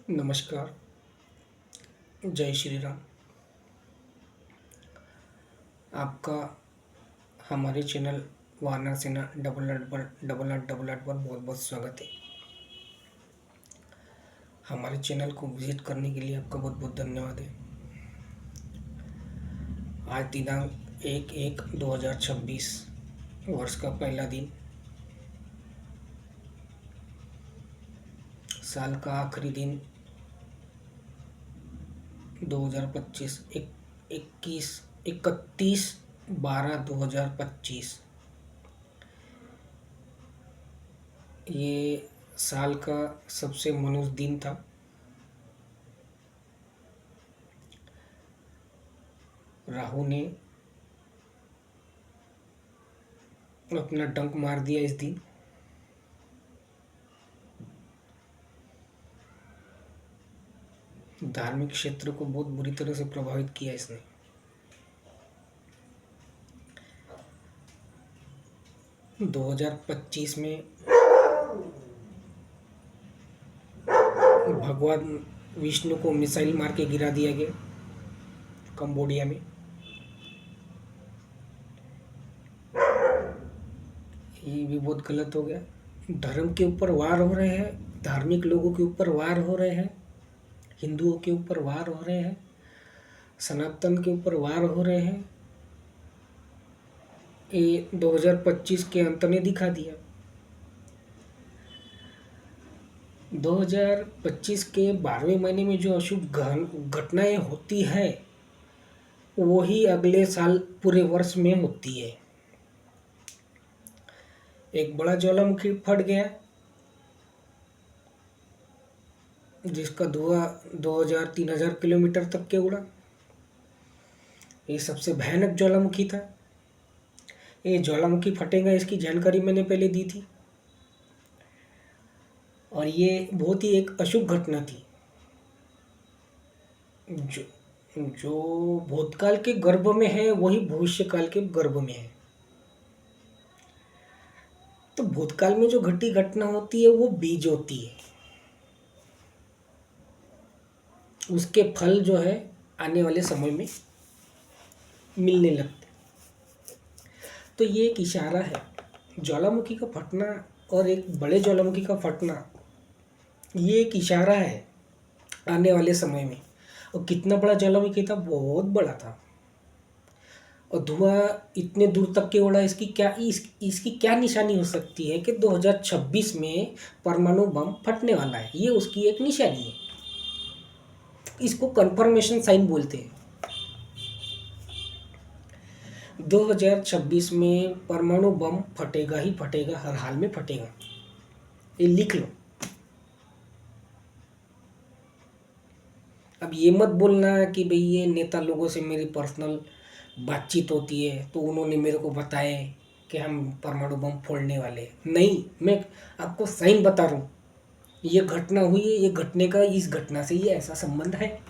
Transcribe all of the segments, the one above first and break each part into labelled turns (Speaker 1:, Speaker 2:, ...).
Speaker 1: नमस्कार। जय श्री राम। आपका हमारे चैनल वानर सेना डबल आठ पर बहुत बहुत स्वागत है। हमारे चैनल को विजिट करने के लिए आपका बहुत बहुत धन्यवाद है। आज दिनांक 1/1/2026 वर्ष का पहला दिन, साल का आखिरी दिन 2025, 31/12/2025। ये साल का सबसे मनुष्य दिन था। राहु ने अपना डंक मार दिया इस दिन। धार्मिक क्षेत्र को बहुत बुरी तरह से प्रभावित किया इसने। दो 2025 में भगवान विष्णु को मिसाइल मार के गिरा दिया गया कंबोडिया में। ये भी बहुत गलत हो गया। धर्म के ऊपर वार हो रहे हैं, धार्मिक लोगों के ऊपर वार हो रहे हैं, हिंदुओं के ऊपर वार हो रहे हैं, सनातन के ऊपर वार हो रहे हैं। ये 2025 के अंत ने दिखा दिया। 2025 के 12वें महीने में जो अशुभ घटनाएं होती है वही अगले साल पूरे वर्ष में होती है। एक बड़ा ज्वालामुखी फट गया जिसका धुआं 2000-3000 किलोमीटर तक के उड़ा। ये सबसे भयानक ज्वालामुखी था। ये ज्वालामुखी फटेगा इसकी जानकारी मैंने पहले दी थी, और ये बहुत ही एक अशुभ घटना थी जो भूतकाल के गर्भ में है वही भविष्य काल के गर्भ में है। तो भूतकाल में जो घटी घटना होती है वो बीज होती है, उसके फल जो है आने वाले समय में मिलने लगते। तो ये एक इशारा है। ज्वालामुखी का फटना और एक बड़े ज्वालामुखी का फटना ये एक इशारा है आने वाले समय में। और कितना बड़ा ज्वालामुखी था, बहुत बड़ा था, और धुआं इतने दूर तक के उड़ा। इसकी क्या निशानी हो सकती है कि 2026 में परमाणु बम फटने वाला है। ये उसकी एक निशानी है। इसको कंफर्मेशन साइन बोलते हैं। 2026 में परमाणु बम फटेगा ही फटेगा, हर हाल में फटेगा। ये लिख लो। अब ये मत बोलना कि भाई ये नेता लोगों से मेरी पर्सनल बातचीत होती है तो उन्होंने मेरे को बताया कि हम परमाणु बम फोड़ने वाले हैं। नहीं, मैं आपको साइन बता रहा हूँ। ये घटना हुई है, ये घटने का इस घटना से ये ऐसा संबंध है।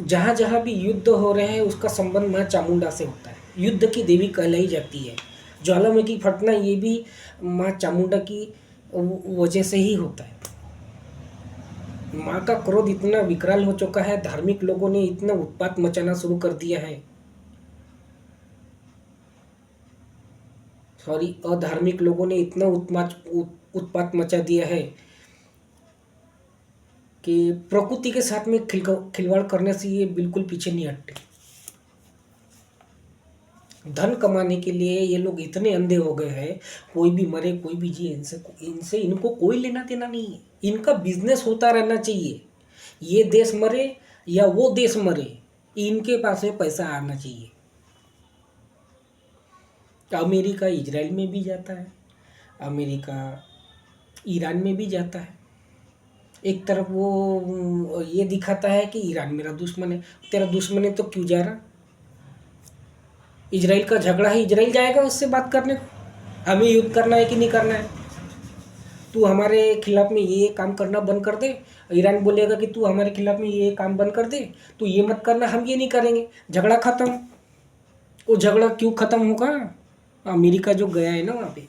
Speaker 1: जहाँ जहाँ भी युद्ध हो रहे हैं उसका संबंध माँ चामुंडा से होता है। युद्ध की देवी कहलाई जाती है। ज्वालामुखी फटना ये भी माँ चामुंडा की वजह से ही होता है। माँ का क्रोध इतना विकराल हो चुका है, धार्मिक लोगों ने इतना उत्पात मचाना शुरू कर दिया है, अधार्मिक लोगों ने इतना उत्पात मचा दिया है कि प्रकृति के साथ में खिलवाड़ करने से ये बिल्कुल पीछे नहीं हटते। धन कमाने के लिए ये लोग इतने अंधे हो गए हैं, कोई भी मरे कोई भी जिए, इनसे इनको कोई लेना देना नहीं है। इनका बिजनेस होता रहना चाहिए। ये देश मरे या वो देश मरे, इनके पास में पैसा आना चाहिए। अमेरिका इजराइल में भी जाता है, अमेरिका ईरान में भी जाता है। एक तरफ वो ये दिखाता है कि ईरान मेरा दुश्मन है। तेरा दुश्मन है तो क्यों जा रहा? इजराइल का झगड़ा है, इजराइल जाएगा उससे बात करने को। हमें युद्ध करना है कि नहीं करना है, तू हमारे खिलाफ में ये काम करना बंद कर दे। ईरान बोलेगा कि तू हमारे खिलाफ में ये काम बंद कर दे, तू ये मत करना, हम ये नहीं करेंगे, झगड़ा खत्म। वो झगड़ा क्यों खत्म होगा? अमेरिका जो गया है ना वहाँ पे,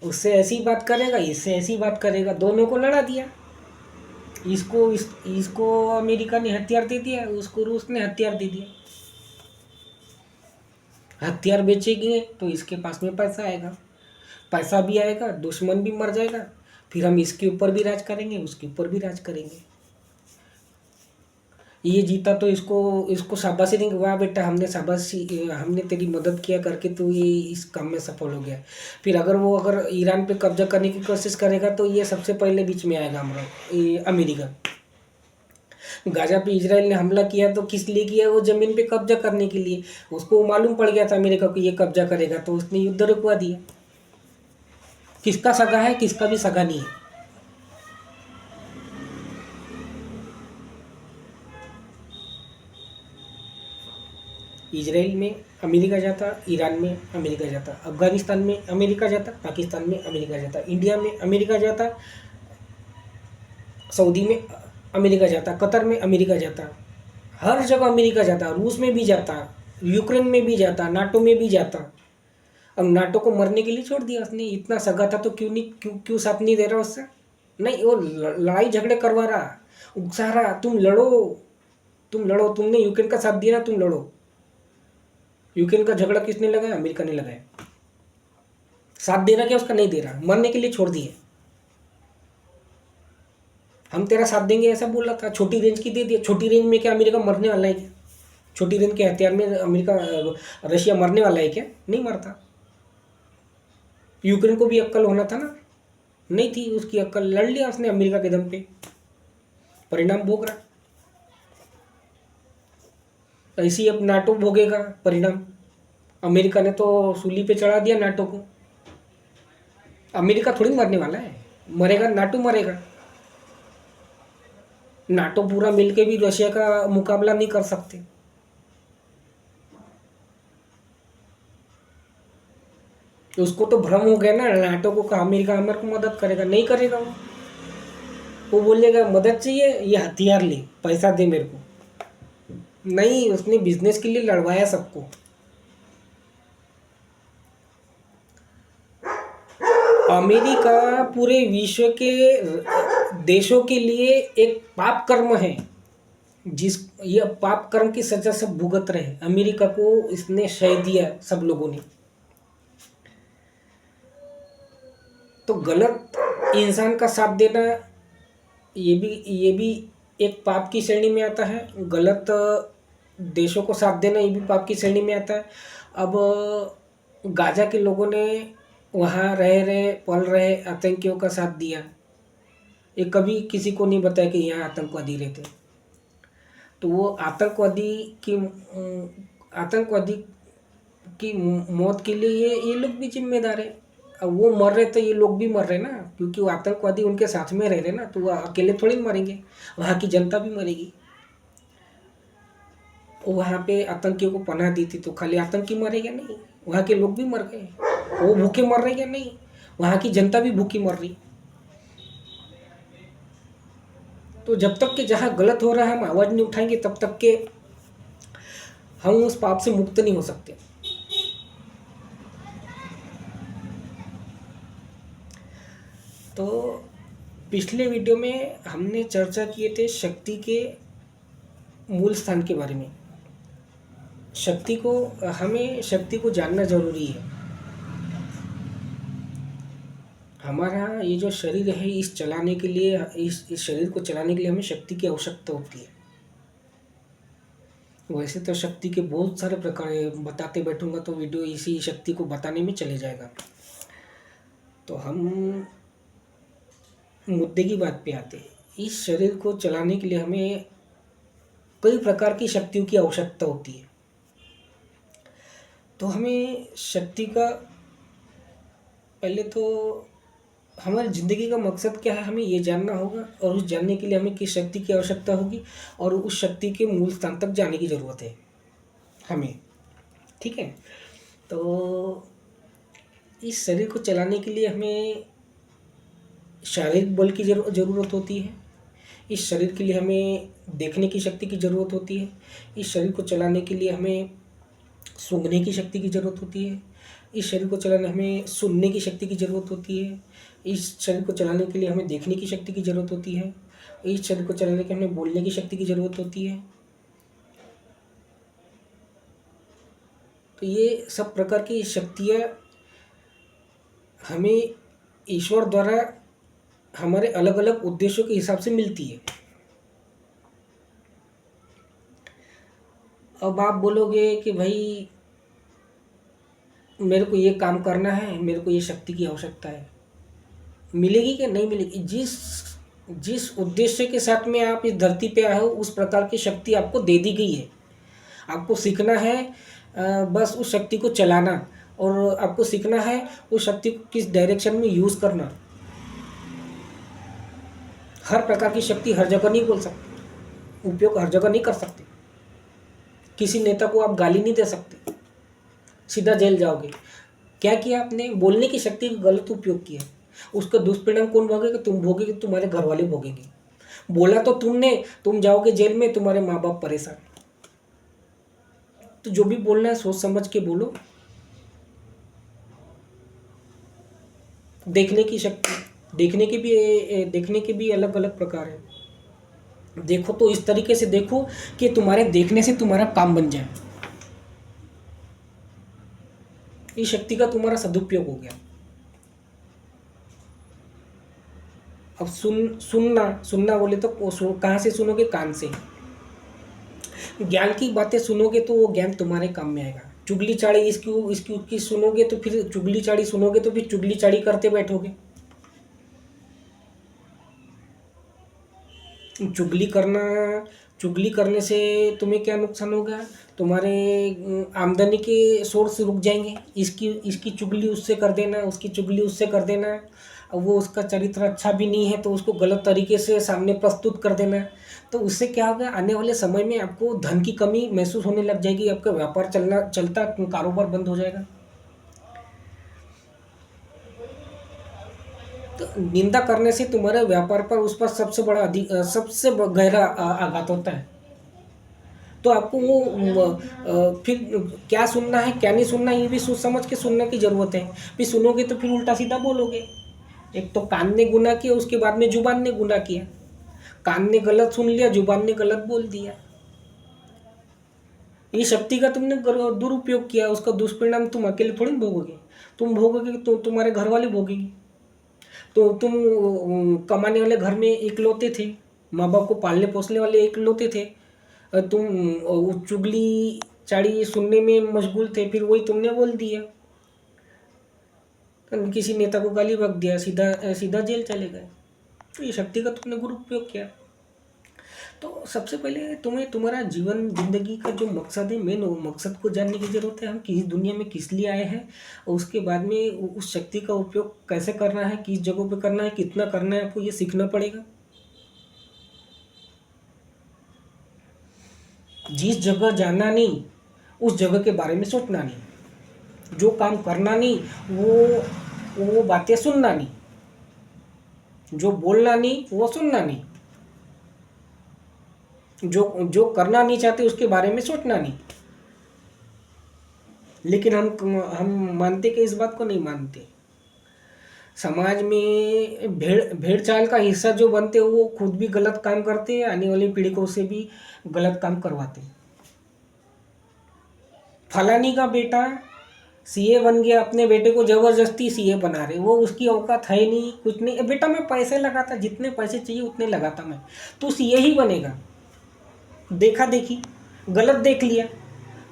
Speaker 1: उससे ऐसी बात करेगा, इससे ऐसी बात करेगा, दोनों को लड़ा दिया। इसको अमेरिका ने हथियार दे दिया, उसको रूस ने हथियार दे दिया। हथियार बेचेंगे तो इसके पास में पैसा आएगा, पैसा भी आएगा, दुश्मन भी मर जाएगा, फिर हम इसके ऊपर भी राज करेंगे, उसके ऊपर भी राज करेंगे। ये जीता तो इसको इसको शाबाशी देंगे, वाह बेटा हमने तेरी मदद किया करके तू ये इस काम में सफल हो गया। फिर अगर ईरान पे कब्जा करने की कोशिश करेगा तो ये सबसे पहले बीच में आएगा हमारा ये अमेरिका। गाजा पे इजराइल ने हमला किया तो किस लिए किया? वो ज़मीन पे कब्जा करने के लिए। उसको मालूम पड़ गया था अमेरिका को ये कब्जा करेगा, तो उसने युद्ध रुकवा दिया। किसका सगा है, किसका भी सगा नहीं है। इजराइल में अमेरिका जाता, ईरान में अमेरिका जाता, अफगानिस्तान में अमेरिका जाता, पाकिस्तान में अमेरिका जाता, इंडिया में अमेरिका जाता, सऊदी में अमेरिका जाता, कतर में अमेरिका जाता, हर जगह अमेरिका जाता, रूस में भी जाता, यूक्रेन में भी जाता, नाटो में भी जाता। अब नाटो को मरने के लिए छोड़ दिया उसने, इतना सगा था तो क्यों साथ नहीं दे रहा उससे? नहीं, वो लड़ाई झगड़े करवा रहा, उकसा रहा, तुम लड़ो, तुमने यूक्रेन का साथ दिया ना, तुम लड़ो। यूक्रेन का झगड़ा किसने लगाया? अमेरिका ने लगाया। साथ दे रहा क्या उसका? नहीं दे रहा, मरने के लिए छोड़ दिए। हम तेरा साथ देंगे ऐसा बोल रहा था, छोटी रेंज की दे दिया। छोटी रेंज में क्या अमेरिका मरने वाला है क्या? छोटी रेंज के हथियार में रशिया मरने वाला है क्या? नहीं मरता। यूक्रेन को भी अक्ल होना था ना, नहीं थी उसकी अक्ल, लड़ लिया उसने अमेरिका के दम पे, परिणाम भोग रहा। ऐसी अब नाटो भोगेगा परिणाम। अमेरिका ने तो सूली पे चढ़ा दिया नाटो को। अमेरिका थोड़ी मरने वाला है, मरेगा नाटो मरेगा। नाटो पूरा मिलके भी रशिया का मुकाबला नहीं कर सकते। उसको तो भ्रम हो गया ना नाटो को, कहा अमेरिका हमारे को मदद करेगा, नहीं करेगा। वो बोलेगा मदद चाहिए, ये हथियार ले, पैसा दे मेरे को। नहीं, उसने बिजनेस के लिए लड़वाया सबको। अमेरिका पूरे विश्व के देशों के लिए एक पाप कर्म है, ये पाप कर्म की सजा सब भुगत रहे। अमेरिका को इसने शय दिया सब लोगों ने। तो गलत इंसान का साथ देना ये भी एक पाप की श्रेणी में आता है। गलत देशों को साथ देना ये भी पाप की श्रेणी में आता है। अब गाजा के लोगों ने वहाँ पल रहे आतंकियों का साथ दिया। ये कभी किसी को नहीं बताया कि यहाँ आतंकवादी रहते। तो वो आतंकवादी की मौत के लिए ये लोग भी जिम्मेदार है। अब वो मर रहे तो ये लोग भी मर रहे ना, क्योंकि वो आतंकवादी उनके साथ में रह रहे ना, तो वो अकेले थोड़ी मरेंगे, वहाँ की जनता भी मरेगी। वहाँ पे आतंकियों को पनाह दी थी तो खाली आतंकी मरेगा नहीं, वहाँ के लोग भी मर गए। वो भूखे मर रहे या नहीं, वहाँ की जनता भी भूखी मर रही। तो जब तक कि जहाँ गलत हो रहा है हम आवाज़ नहीं उठाएंगे, तब तक के हम उस पाप से मुक्त नहीं हो सकते। तो पिछले वीडियो में हमने चर्चा किए थे शक्ति के मूल स्थान के बारे में। हमें शक्ति को जानना जरूरी है। हमारा ये जो शरीर है, इस शरीर को चलाने के लिए हमें शक्ति की आवश्यकता होती है। वैसे तो शक्ति के बहुत सारे प्रकार है, बताते बैठूंगा तो वीडियो इसी शक्ति को बताने में चले जाएगा। तो हम मुद्दे की बात पे आते हैं। इस शरीर को चलाने के लिए हमें कई प्रकार की शक्तियों की आवश्यकता होती है। तो हमें शक्ति का पहले तो हमारी ज़िंदगी का मकसद क्या है हमें ये जानना होगा, और उस जानने के लिए हमें किस शक्ति की आवश्यकता होगी, और उस शक्ति के मूल स्थान तक जाने की ज़रूरत है हमें। ठीक है, तो इस शरीर को चलाने के लिए हमें शारीरिक बल की ज़रूरत होती है। इस शरीर के लिए हमें देखने की शक्ति की ज़रूरत होती है। इस शरीर को चलाने के लिए हमें सूंघने की शक्ति की ज़रूरत होती है। इस शरीर को चलाने हमें सुनने की शक्ति की ज़रूरत होती है। इस शरीर को चलाने के लिए हमें देखने की शक्ति की ज़रूरत होती है। इस शरीर को चलाने के लिए हमें बोलने की शक्ति की ज़रूरत होती है। तो ये सब प्रकार की शक्तियाँ हमें ईश्वर द्वारा हमारे अलग अलग उद्देश्यों के हिसाब से मिलती है। अब आप बोलोगे कि भाई मेरे को ये काम करना है, मेरे को ये शक्ति की आवश्यकता है, मिलेगी कि नहीं मिलेगी? जिस जिस उद्देश्य के साथ में आप इस धरती पे आए हो उस प्रकार की शक्ति आपको दे दी गई है। आपको सीखना है बस उस शक्ति को चलाना, और आपको सीखना है उस शक्ति को किस डायरेक्शन में यूज़ करना। हर प्रकार की शक्ति हर जगह नहीं बोल सकते, उपयोग हर जगह नहीं कर सकते। किसी नेता को आप गाली नहीं दे सकते, सीधा जेल जाओगे। क्या किया आपने? बोलने की शक्ति का गलत उपयोग किया। उसका दुष्परिणाम कौन भोगेगा? तुम भोगेगे, तुम्हारे घर वाले भोगेंगे। बोला तो तुमने, तुम जाओगे जेल में, तुम्हारे माँ बाप परेशान। तो जो भी बोलना है सोच समझ के बोलो। देखने की शक्ति, देखने के भी अलग अलग प्रकार है। देखो तो इस तरीके से देखो कि तुम्हारे देखने से तुम्हारा काम बन जाए। इस शक्ति का तुम्हारा सदुपयोग हो गया। अब सुनना बोले तो कहाँ से सुनोगे? कान से। ज्ञान की बातें सुनोगे तो वो ज्ञान तुम्हारे काम में आएगा। चुगली चाड़ी इसकी इसकी उसकी सुनोगे तो फिर चुगली चाड़ी करते बैठोगे। चुगली करने से तुम्हें क्या नुकसान होगा? तुम्हारे आमदनी के सोर्स रुक जाएंगे। इसकी चुगली उससे कर देना, उसकी चुगली उससे कर देना। अब वो उसका चरित्र अच्छा भी नहीं है तो उसको गलत तरीके से सामने प्रस्तुत कर देना। तो उससे क्या होगा? आने वाले समय में आपको धन की कमी महसूस होने लग जाएगी। आपका व्यापार चलता कारोबार बंद हो जाएगा। तो निंदा करने से तुम्हारे व्यापार पर उस पर सबसे गहरा आघात होता है। तो आपको फिर क्या सुनना है क्या नहीं सुनना ये भी सोच समझ के सुनने की ज़रूरत है। फिर सुनोगे तो फिर उल्टा सीधा बोलोगे। एक तो कान ने गुनाह किया, उसके बाद में जुबान ने गुनाह किया। कान ने गलत सुन लिया, जुबान ने गलत बोल दिया। ये शक्ति का तुमने दुरुपयोग किया, उसका दुष्परिणाम तुम अकेले थोड़ी भोगोगे। तुम भोगोगे तो तुम्हारे घर वाले भोगेंगे। तो तुम कमाने वाले घर में इकलौते थे, माँ बाप को पालने पोसने वाले इकलौते थे। तुम चुगली चाड़ी सुनने में मशगूल थे, फिर वही तुमने बोल दिया। किसी नेता को गाली बक दिया, सीधा सीधा जेल चले गए। तो ये शक्ति का तुमने दुरुपयोग किया। तो सबसे पहले तुम्हें तुम्हारा जीवन जिंदगी का जो मकसद है, मेन मकसद को जानने की ज़रूरत है। हम किस दुनिया में किस लिए आए हैं, और उसके बाद में उस शक्ति का उपयोग कैसे करना है, किस जगहों पे करना है, कितना करना है, आपको ये सीखना पड़ेगा। जिस जगह जाना नहीं उस जगह के बारे में सोचना नहीं। जो काम करना नहीं वो बातें सुनना नहीं। जो बोलना नहीं वो सुनना नहीं। जो करना नहीं चाहते उसके बारे में सोचना नहीं। लेकिन हम मानते कि इस बात को नहीं मानते। समाज में भेड़ चाल का हिस्सा जो बनते हैं वो खुद भी गलत काम करते हैं, आने वाली पीढ़ी को से भी गलत काम करवाते हैं। फलानी का बेटा सीए बन गया, अपने बेटे को जबरदस्ती सीए बना रहे। वो उसकी औकात है नहीं, कुछ नहीं। बेटा मैं पैसे लगाता, जितने पैसे चाहिए उतने लगाता मैं, तो सीए ही बनेगा। देखा देखी, गलत देख लिया।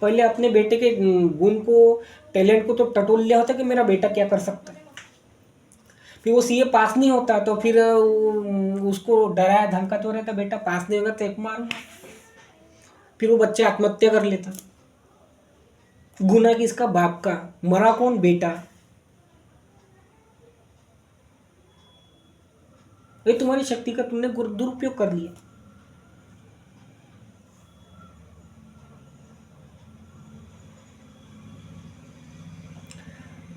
Speaker 1: पहले अपने बेटे के गुण को, टैलेंट को तो टटोल लिया होता कि मेरा बेटा क्या कर सकता है। फिर वो सीए पास नहीं होता तो फिर उसको डराया धमका तो रहता, बेटा पास नहीं होगा तो एक मारूंगा। फिर वो बच्चा आत्महत्या कर लेता। गुना किसका? बाप का। मरा कौन? बेटा। ये तुम्हारी शक्ति का तुमने दुरुपयोग कर लिया।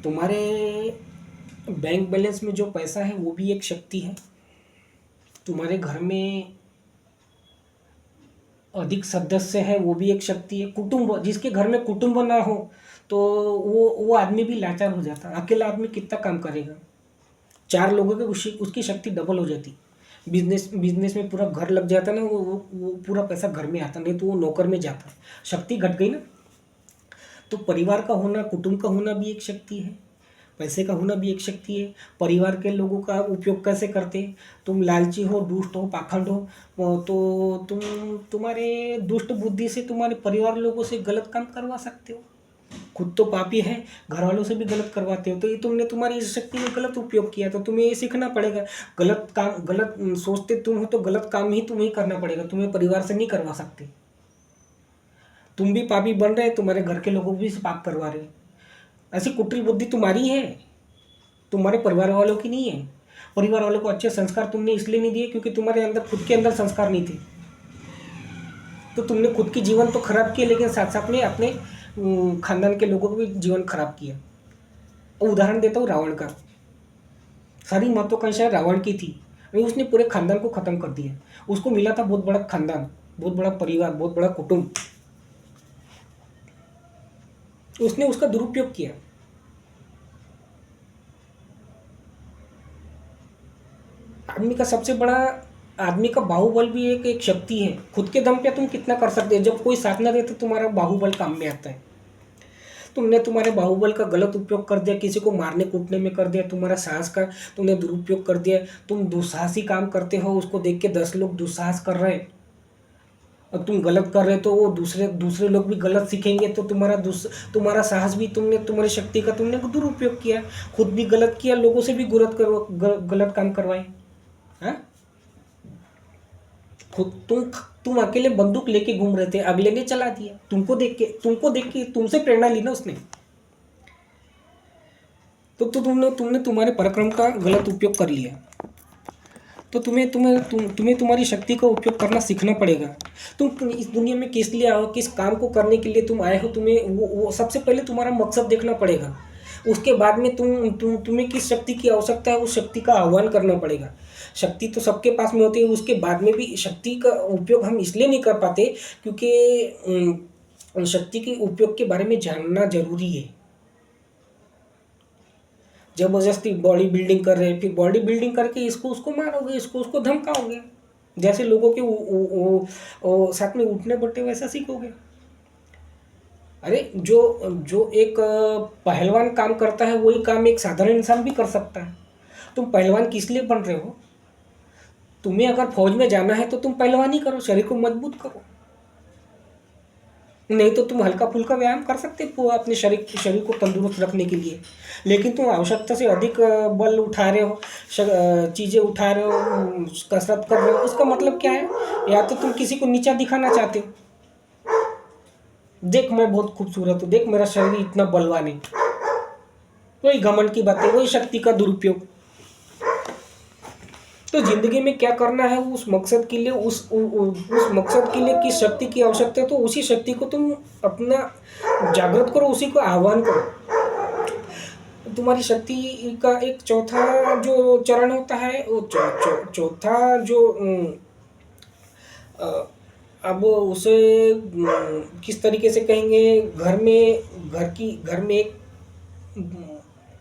Speaker 1: तुम्हारे बैंक बैलेंस में जो पैसा है वो भी एक शक्ति है। तुम्हारे घर में अधिक सदस्य है वो भी एक शक्ति है। कुटुंब, जिसके घर में कुटुंब ना हो तो वो आदमी भी लाचार हो जाता। अकेला आदमी कितना काम करेगा। 4 लोगों की उसकी शक्ति डबल हो जाती। बिजनेस में पूरा घर लग जाता ना, वो पूरा पैसा घर में आता, नहीं तो वो नौकर में जाता। शक्ति घट गई ना। तो परिवार का होना, कुटुंब का होना भी एक शक्ति है, पैसे का होना भी एक शक्ति है। परिवार के लोगों का उपयोग कैसे करते। तुम लालची हो, दुष्ट हो, पाखंड हो तो तुम्हारे दुष्ट बुद्धि से तुम्हारे परिवार लोगों से गलत काम करवा सकते हो। खुद तो पापी है, घर वालों से भी गलत करवाते हो। तो ये तुम्हारी इस शक्ति का गलत उपयोग किया, तो तुम्हें ये सीखना पड़ेगा। गलत काम, गलत सोचते तुम हो तो गलत काम ही तुम्हें करना पड़ेगा, तुम्हें परिवार से नहीं करवा सकते। तुम भी पापी बन रहे, तुम्हारे घर के लोगों भी पाप करवा रहे। ऐसी कुटिल बुद्धि तुम्हारी है, तुम्हारे परिवार वालों की नहीं है। परिवार वालों को अच्छे संस्कार तुमने इसलिए नहीं दिए क्योंकि तुम्हारे अंदर, खुद के अंदर संस्कार नहीं थे। तो तुमने खुद की जीवन तो खराब किया, लेकिन साथ साथ में अपने खानदान के लोगों को भी जीवन खराब किया। उदाहरण देता हूँ रावण का। सारी महत्वाकांक्षाएं रावण की थी, उसने पूरे खानदान को खत्म कर दिया। उसको मिला था बहुत बड़ा खानदान, बहुत बड़ा परिवार, बहुत बड़ा कुटुंब, उसने उसका दुरुपयोग किया। आदमी का बाहुबल भी एक शक्ति है। खुद के दम पे तुम कितना कर सकते हो। जब कोई साथ ना दे तो तुम्हारा बाहुबल काम में आता है। तुमने तुम्हारे बाहुबल का गलत उपयोग कर दिया, किसी को मारने कूटने में कर दिया, तुम्हारा साहस का तुमने दुरुपयोग कर दिया। तुम दुस्साहसी काम करते हो, उसको देख के 10 लोग दुस्साहस कर रहे हैं और तुम गलत कर रहे हो, तो वो दूसरे लोग भी गलत सीखेंगे। तो तुम्हारा साहस भी, तुम्हारी शक्ति का तुमने दुरुपयोग किया। खुद भी गलत किया, लोगों से भी गलत काम करवाए। हाँ, खुद तुम अकेले बंदूक लेके घूम रहे थे, अगले ने चला दिया। तुमको देख के तुमसे प्रेरणा ली ना उसने। तो तुमने तुम्हारे पराक्रम का गलत उपयोग कर लिया। तो तुम्हें तुम्हारी शक्ति का उपयोग करना सीखना पड़ेगा। तुम इस दुनिया में किस लिए आओ, किस काम को करने के लिए तुम आए हो, तुम्हें वो सबसे पहले तुम्हारा मकसद देखना पड़ेगा। उसके बाद में तुम्हें किस शक्ति की आवश्यकता है, उस शक्ति का आह्वान करना पड़ेगा। शक्ति तो सबके पास में होती है, उसके बाद में भी शक्ति का उपयोग हम इसलिए नहीं कर पाते क्योंकि शक्ति के उपयोग के बारे में जानना जरूरी है। जबरदस्ती बॉडी बिल्डिंग कर रहे हैं, फिर बॉडी बिल्डिंग करके इसको उसको मारोगे, इसको उसको धमकाओगे। जैसे लोगों के साथ में उठने बैठे वैसा सीखोगे। अरे जो एक पहलवान काम करता है वही काम एक साधारण इंसान भी कर सकता है। तुम पहलवान किस लिए बन रहे हो। तुम्हें अगर फौज में जाना है तो तुम पहलवानी करो, शरीर को मजबूत करो। नहीं तो तुम हल्का फुल्का व्यायाम कर सकते हो अपने शरीर को तंदुरुस्त रखने के लिए। लेकिन तुम आवश्यकता से अधिक बल उठा रहे हो, चीज़ें उठा रहे हो, कसरत कर रहे हो, उसका मतलब क्या है। या तो तुम किसी को नीचा दिखाना चाहते हो, देख मैं बहुत खूबसूरत हूँ, देख मेरा शरीर इतना बलवान है। वही घमंड की बात है, वही शक्ति का दुरुपयोग। तो जिंदगी में क्या करना है, उस मकसद के लिए उस मकसद के लिए किस शक्ति की आवश्यकता है, तो उसी शक्ति को तुम अपना जागृत करो, उसी को आह्वान करो। तुम्हारी शक्ति का एक चौथा जो चरण होता है, वो चौथा जो अब उसे किस तरीके से कहेंगे, घर में एक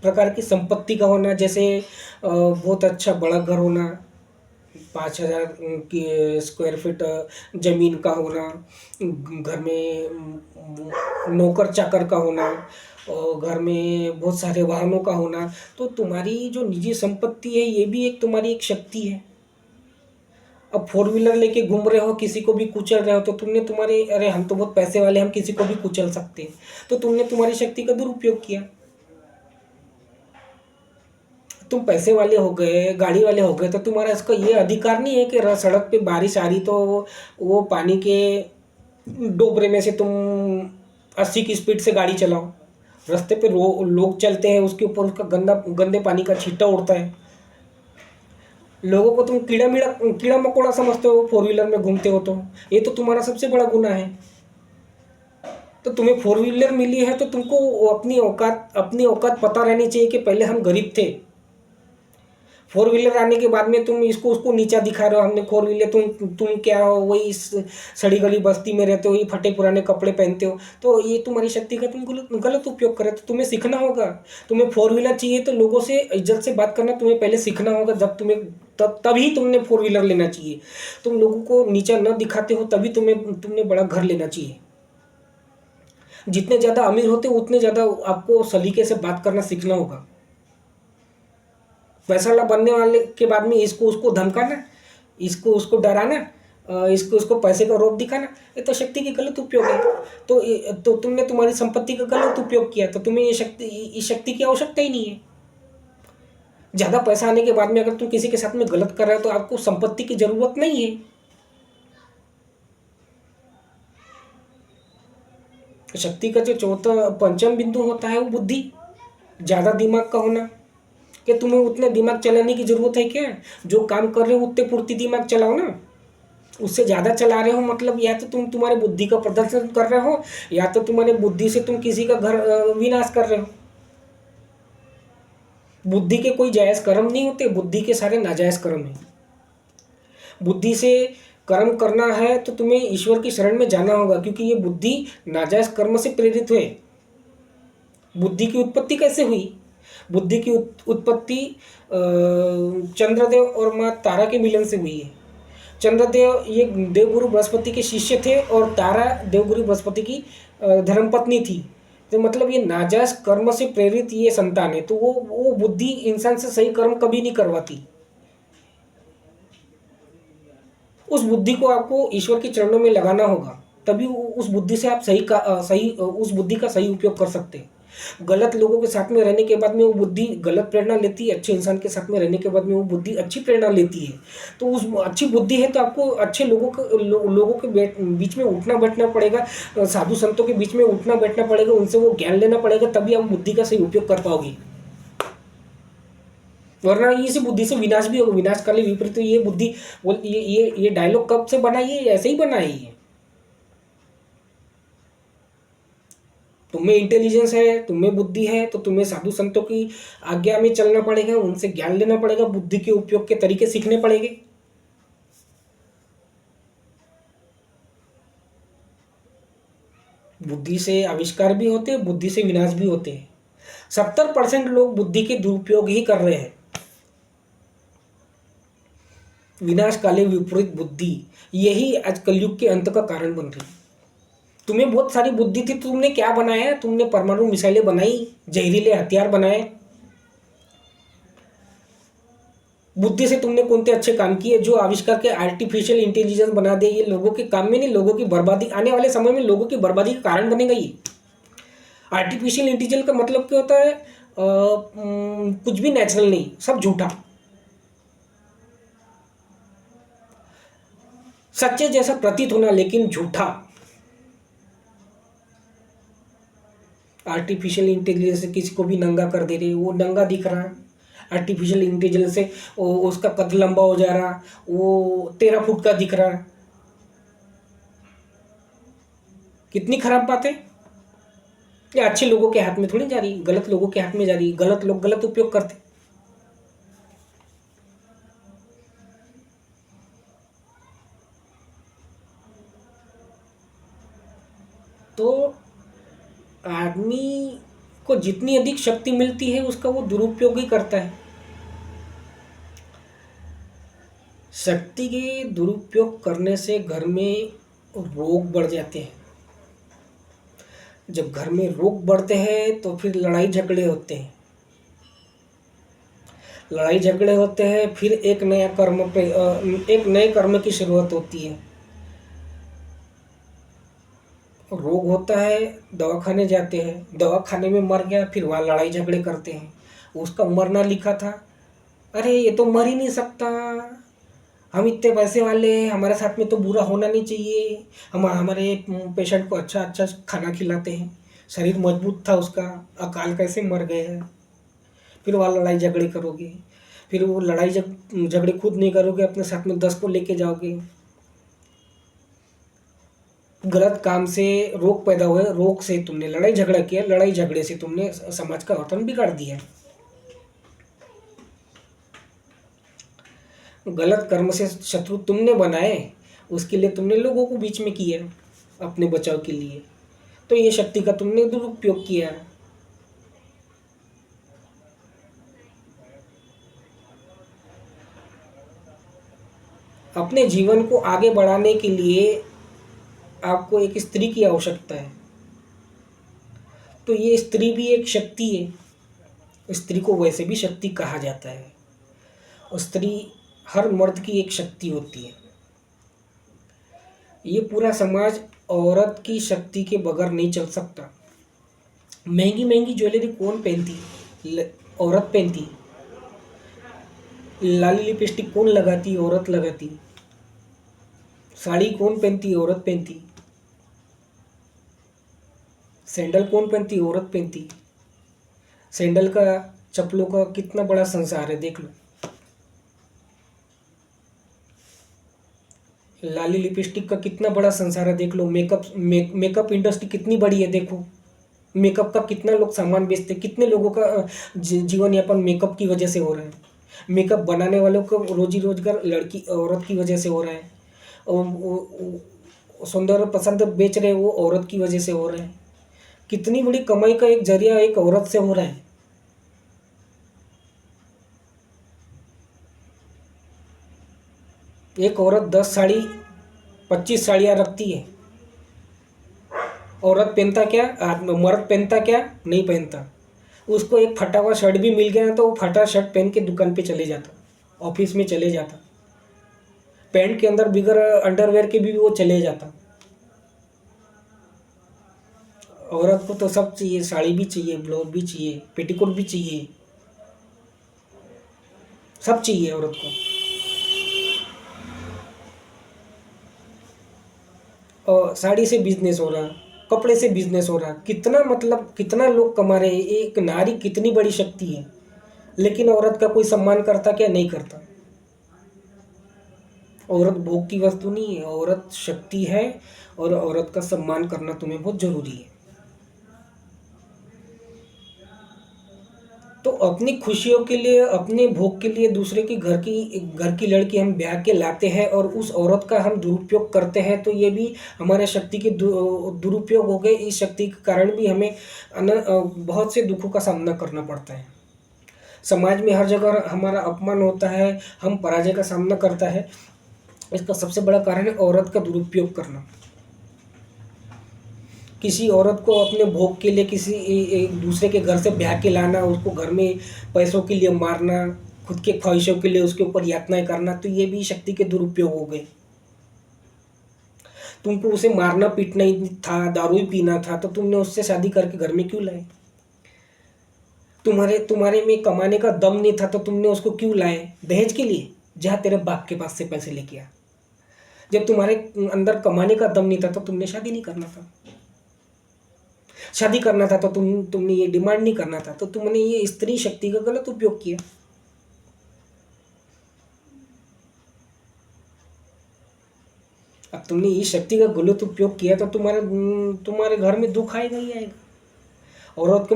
Speaker 1: प्रकार की संपत्ति का होना। जैसे बहुत अच्छा बड़ा घर होना, 5,000 की स्क्वायर फीट ज़मीन का होना, घर में नौकर चाकर का होना, और घर में बहुत सारे वाहनों का होना। तो तुम्हारी जो निजी संपत्ति है ये भी एक तुम्हारी एक शक्ति है। अब 4 व्हीलर लेके घूम रहे हो, किसी को भी कुचल रहे हो, तो अरे हम तो बहुत पैसे वाले, हम किसी को भी कुचल सकते हैं। तो तुमने तुम्हारी शक्ति का दुरुपयोग किया। तुम पैसे वाले हो गए, गाड़ी वाले हो गए, तो तुम्हारा इसका ये अधिकार नहीं है कि सड़क पे बारिश आ रही तो वो पानी के डोबरे में से तुम 80 की स्पीड से गाड़ी चलाओ। रास्ते पे लोग चलते हैं, उसके ऊपर उसका गंदे पानी का छींटा उड़ता है। लोगों को तुम कीड़ा मकोड़ा समझते हो, 4 व्हीलर में घूमते हो, तो ये तो तुम्हारा सबसे बड़ा गुनाह है। तो तुम्हें 4 व्हीलर मिली है तो तुमको अपनी औकात पता रहनी चाहिए कि पहले हम गरीब थे। फोर व्हीलर आने के बाद में तुम इसको उसको नीचा दिखा रहे हो, हमने फोर व्हीलर, तुम क्या हो, वही इस सड़ी गली बस्ती में रहते हो, ये फटे पुराने कपड़े पहनते हो, तो ये तुम्हारी शक्ति का तुम गलत गलत उपयोग कर रहे हो। तो तुम्हें सीखना होगा। तुम्हें फोर व्हीलर चाहिए तो लोगों से इज्जत से बात करना तुम्हें पहले सीखना होगा। जब तुम्हें तभी तुमने फोर व्हीलर लेना चाहिए। तुम लोगों को नीचा न दिखाते हो तभी तुमने बड़ा घर लेना चाहिए। जितने ज़्यादा अमीर होते उतने ज़्यादा आपको सलीके से बात करना सीखना होगा। पैसा वाला बनने वाले के बाद में इसको उसको धमकाना, इसको उसको डराना, इसको उसको पैसे का रोब दिखाना, ये तो शक्ति की गलत उपयोग है। तो तुमने तुम्हारी संपत्ति का गलत उपयोग किया, तो तुम्हें इस शक्ति की आवश्यकता ही नहीं है। ज़्यादा पैसा आने के बाद में अगर तुम किसी के साथ में गलत कर रहे हो तो आपको संपत्ति की जरूरत नहीं है। शक्ति का जो चौथा पंचम बिंदु होता है वो बुद्धि, ज़्यादा दिमाग का होना। कि तुम्हें उतने दिमाग चलाने की ज़रूरत है क्या? जो काम कर रहे हो उतने पूर्ति दिमाग चलाओ ना। उससे ज़्यादा चला रहे हो मतलब या तो तुम तुम्हारे बुद्धि का प्रदर्शन कर रहे हो, या तो तुम्हारे बुद्धि से तुम किसी का घर विनाश कर रहे हो। बुद्धि के कोई जायज़ कर्म नहीं होते, बुद्धि के सारे नाजायज़ कर्म हैं। बुद्धि से कर्म करना है तो तुम्हें ईश्वर की शरण में जाना होगा, क्योंकि ये बुद्धि नाजायज़ कर्म से प्रेरित हुए। बुद्धि की उत्पत्ति कैसे हुई? बुद्धि की उत्पत्ति चंद्रदेव और माँ तारा के मिलन से हुई है। चंद्रदेव ये देवगुरु बृहस्पति के शिष्य थे और तारा देवगुरु बृहस्पति की धर्मपत्नी थी। तो मतलब ये नाजायज कर्म से प्रेरित ये संतान है। तो वो बुद्धि इंसान से सही कर्म कभी नहीं करवाती। उस बुद्धि को आपको ईश्वर के चरणों में लगाना होगा, तभी उस बुद्धि से आप उस बुद्धि का सही उपयोग कर सकते हैं। गलत लोगों के साथ में रहने के बाद में वो बुद्धि गलत प्रेरणा लेती है, अच्छे इंसान के साथ में रहने के बाद में वो बुद्धि अच्छी प्रेरणा लेती है। तो उस अच्छी बुद्धि है तो आपको अच्छे लोगों के बीच में उठना बैठना पड़ेगा, साधु संतों के बीच में उठना बैठना पड़ेगा, उनसे वो ज्ञान लेना पड़ेगा, तभी आप बुद्धि का सही उपयोग कर पाओगे। वरना इसी बुद्धि से विनाश भी होगा। विनाशकाली विपरीत। तो ये बुद्धि ये डायलॉग कब से बना? ये ऐसे ही बना है। तुम्हें इंटेलिजेंस है, तुम्हें बुद्धि है, तो तुम्हें साधु संतों की आज्ञा में चलना पड़ेगा, उनसे ज्ञान लेना पड़ेगा, बुद्धि के उपयोग के तरीके सीखने पड़ेंगे। बुद्धि से आविष्कार भी होते हैं, बुद्धि से विनाश भी होते हैं। 70% लोग बुद्धि के दुरुपयोग ही कर रहे हैं। विनाशकाली विपरीत बुद्धि यही आज कलयुग के अंत का कारण बन रही है। तुम्हें बहुत सारी बुद्धि थी, तुमने क्या बनाया? तुमने परमाणु मिसाइलें बनाई, जहरीले हथियार बनाए। बुद्धि से तुमने कौन से अच्छे काम किए? जो आविष्कार के आर्टिफिशियल इंटेलिजेंस बना दे, ये लोगों के काम में नहीं, लोगों की बर्बादी, आने वाले समय में लोगों की बर्बादी का कारण बनेगा। ये आर्टिफिशियल इंटेलिजेंस का मतलब क्या होता है? कुछ भी नेचुरल नहीं, सब झूठा, सच्चे जैसा प्रतीत होना लेकिन झूठा। आर्टिफिशियल इंटेलिजेंस से किसी को भी नंगा कर दे रहे, वो नंगा दिख रहा। आर्टिफिशियल इंटेलिजेंस से उसका कद लंबा हो जा रहा, वो 13 फुट का दिख रहा। कितनी खराब बात है। ये अच्छे लोगों के हाथ में थोड़ी जा रही, गलत लोगों के हाथ में जा रही। गलत लोग गलत उपयोग करते। तो आदमी को जितनी अधिक शक्ति मिलती है उसका वो दुरुपयोग ही करता है। शक्ति के दुरुपयोग करने से घर में रोग बढ़ जाते हैं। जब घर में रोग बढ़ते हैं तो फिर लड़ाई झगड़े होते हैं। लड़ाई झगड़े होते हैं, फिर एक नए कर्म की शुरुआत होती है। रोग होता है, दवाखाने जाते हैं, दवाखाने में मर गया, फिर वहाँ लड़ाई झगड़े करते हैं। उसका मरना लिखा था, अरे ये तो मर ही नहीं सकता, हम इतने पैसे वाले हैं, हमारे साथ में तो बुरा होना नहीं चाहिए, हम हमारे पेशेंट को अच्छा अच्छा खाना खिलाते हैं, शरीर मजबूत था उसका, अकाल कैसे मर गए हैं। फिर वहाँ लड़ाई झगड़े करोगे, फिर वो लड़ाई झगड़े खुद नहीं करोगे, अपने साथ में 10 को लेके जाओगे। गलत काम से रोग पैदा हुए, रोग से तुमने लड़ाई झगड़ा किया, लड़ाई झगड़े से तुमने समाज का गठन बिगाड़ दिया। गलत कर्म से शत्रु तुमने बनाए, उसके लिए तुमने लोगों को बीच में किया अपने बचाव के लिए, तो ये शक्ति का तुमने दुरुपयोग किया। अपने जीवन को आगे बढ़ाने के लिए आपको एक स्त्री की आवश्यकता है, तो ये स्त्री भी एक शक्ति है। स्त्री को वैसे भी शक्ति कहा जाता है, और स्त्री हर मर्द की एक शक्ति होती है। ये पूरा समाज औरत की शक्ति के बगैर नहीं चल सकता। महंगी महंगी ज्वेलरी कौन पहनती? औरत पहनती। लाली लिपस्टिक कौन लगाती? औरत लगाती। साड़ी कौन पहनती? औरत पहनती। सैंडल कौन पहनती? औरत पहनती। सैंडल का, चप्पलों का कितना बड़ा संसार है, देख लो। लाली लिपस्टिक का कितना बड़ा संसार है, देख लो। मेकअप इंडस्ट्री कितनी बड़ी है, देखो। मेकअप का कितना लोग सामान बेचते, कितने लोगों का जीवन यापन मेकअप की वजह से हो रहा है। मेकअप बनाने वालों को रोजी रोजगार लड़की औरत की वजह से हो रहा है, और सौंदर्य पसंद बेच रहे हैं वो औरत की वजह से हो रहा है। कितनी बड़ी कमाई का एक जरिया एक औरत से हो रहा है। एक औरत 10 साड़ी 25 साड़ियाँ रखती है। औरत पहनता क्या, मर्द पहनता क्या? नहीं पहनता। उसको एक फटा हुआ शर्ट भी मिल गया ना, तो वो फटा शर्ट पहन के दुकान पे चले जाता, ऑफिस में चले जाता, पैंट के अंदर बिगर अंडरवेयर के भी वो चले जाता। औरत को तो सब चाहिए, साड़ी भी चाहिए, ब्लाउज भी चाहिए, पेटीकोट भी चाहिए, सब चाहिए औरत को। और साड़ी से बिजनेस हो रहा, कपड़े से बिजनेस हो रहा, कितना मतलब कितना लोग कमा रहे हैं। एक नारी कितनी बड़ी शक्ति है, लेकिन औरत का कोई सम्मान करता क्या? नहीं करता। औरत भोग की वस्तु नहीं है, औरत शक्ति है, और औरत का सम्मान करना तुम्हें बहुत जरूरी है। तो अपनी खुशियों के लिए, अपने भोग के लिए दूसरे की घर की लड़की हम ब्याह के लाते हैं, और उस औरत का हम दुरुपयोग करते हैं, तो ये भी हमारे शक्ति के दुरुपयोग हो गए। इस शक्ति के कारण भी हमें बहुत से दुखों का सामना करना पड़ता है। समाज में हर जगह हमारा अपमान होता है, हम पराजय का सामना करता है। इसका सबसे बड़ा कारण है औरत का दुरुपयोग करना। किसी औरत को अपने भोग के लिए किसी एक दूसरे के घर से ब्याह के लाना, उसको घर में पैसों के लिए मारना, खुद के ख्वाहिशों के लिए उसके ऊपर यातनाएं करना, तो ये भी शक्ति के दुरुपयोग हो गए। तुमको उसे मारना पीटना ही था, दारू ही पीना था, तो तुमने उससे शादी करके घर में क्यों लाए? तुम्हारे में कमाने का दम नहीं था, तो तुमने उसको क्यों लाए? दहेज के लिए? जहाँ तेरे बाप के पास से पैसे लेके आ। जब तुम्हारे अंदर कमाने का दम नहीं था, तो तुमने शादी नहीं करना था। शादी करना था तो तुमने ये डिमांड नहीं करना था, तो तुमने ये स्त्री शक्ति का गलत उपयोग किया। अब तुमने इस शक्ति का गलत उपयोग किया, तो तुम्हारे घर में दुख आएगा ही आएगा। औरत को